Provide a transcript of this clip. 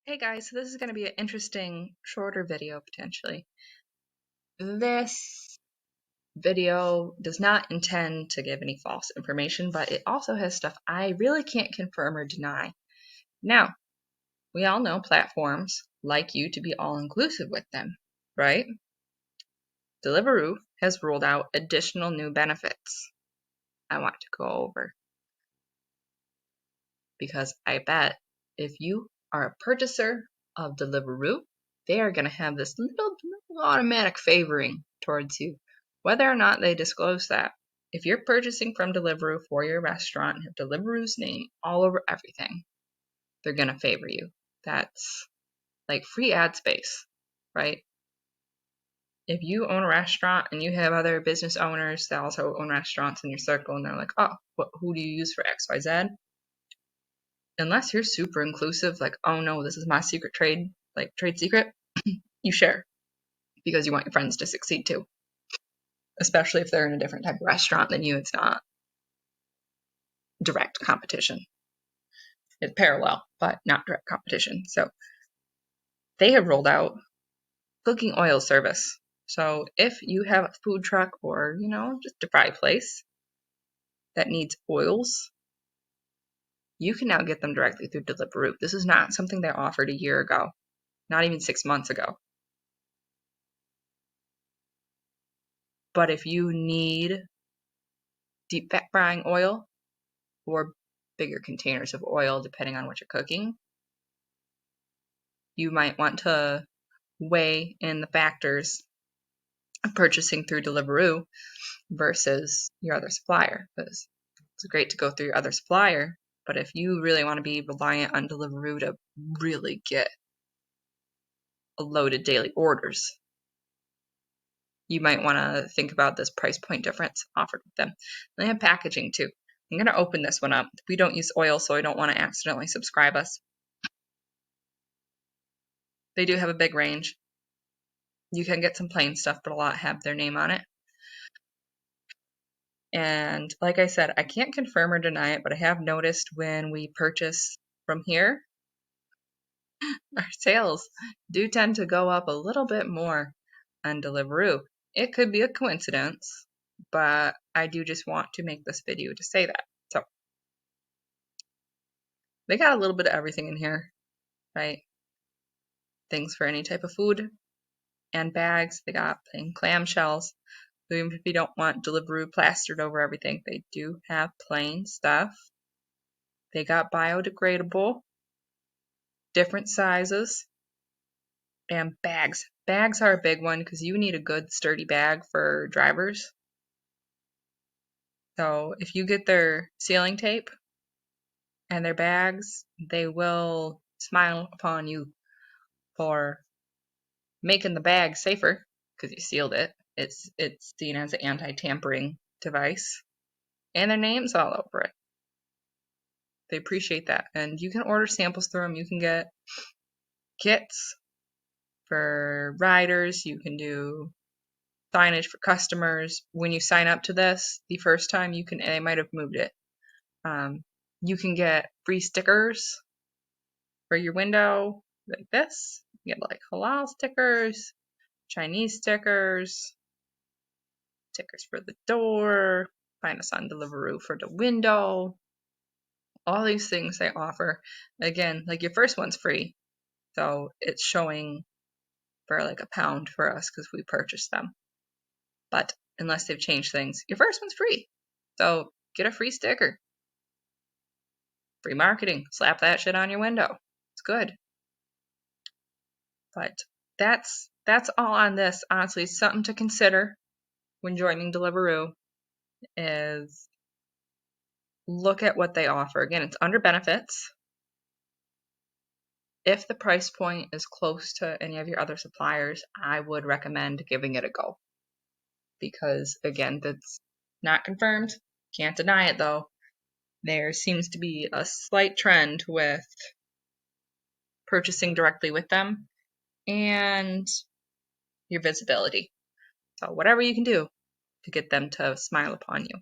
Hey guys, so this is going to be an interesting, shorter video potentially. This video does not intend to give any false information, but it also has stuff I really can't confirm or deny. Now, we all know platforms like you to be all-inclusive with them, right? Deliveroo has rolled out additional new benefits I want to go over. Because I bet if you are a purchaser of Deliveroo, they are going to have this little automatic favoring towards you, whether or not they disclose that. If you're purchasing from Deliveroo for your restaurant and have Deliveroo's name all over everything, they're going to favor you. That's like free ad space, right? If you own a restaurant and you have other business owners that also own restaurants in your circle and they're like, oh, who do you use for XYZ? Unless you're super inclusive, like, oh no, this is my secret trade, like trade secret, you share because you want your friends to succeed too. Especially if they're in a different type of restaurant than you, it's not direct competition. It's parallel, but not direct competition. So they have rolled out cooking oil service. So if you have a food truck or, just a fry place that needs oils, you can now get them directly through Deliveroo. This is not something they offered a year ago, not even 6 months ago. But if you need deep fat frying oil or bigger containers of oil, depending on what you're cooking, you might want to weigh in the factors of purchasing through Deliveroo versus your other supplier. Because it's great to go through your other supplier, but if you really want to be reliant on Deliveroo to really get a loaded daily orders, you might want to think about this price point difference offered with them. They have packaging too. I'm going to open this one up. We don't use oil, so I don't want to accidentally subscribe us. They do have a big range. You can get some plain stuff, but a lot have their name on it. And like I said, I can't confirm or deny it, but I have noticed when we purchase from here, our sales do tend to go up a little bit more on Deliveroo. It could be a coincidence, but I do just want to make this video to say that. So they got a little bit of everything in here, right? Things for any type of food and bags. They got plain clamshells. Even if you don't want Deliveroo plastered over everything, they do have plain stuff. They got biodegradable, different sizes, and bags. Bags are a big one because you need a good sturdy bag for drivers. So if you get their sealing tape and their bags, they will smile upon you for making the bag safer because you sealed it. It's seen as an anti-tampering device, and their name's all over it. They appreciate that, and you can order samples through them. You can get kits for riders. You can do signage for customers. When you sign up to this, the first time you can, they might have moved it. You can get free stickers for your window like this. You get like halal stickers, Chinese stickers, stickers for the door, find us on Deliveroo for the window. All these things they offer. Again, like your first one's free. So it's showing for like £1 for us because we purchased them. But unless they've changed things, your first one's free. So get a free sticker. Free marketing. Slap that shit on your window. It's good. But that's all on this. Honestly, something to consider when joining Deliveroo is look at what they offer. Again, it's under benefits. If the price point is close to any of your other suppliers, I would recommend giving it a go. Because, again, that's not confirmed. Can't deny it, though. There seems to be a slight trend with purchasing directly with them and your visibility. So whatever you can do to get them to smile upon you.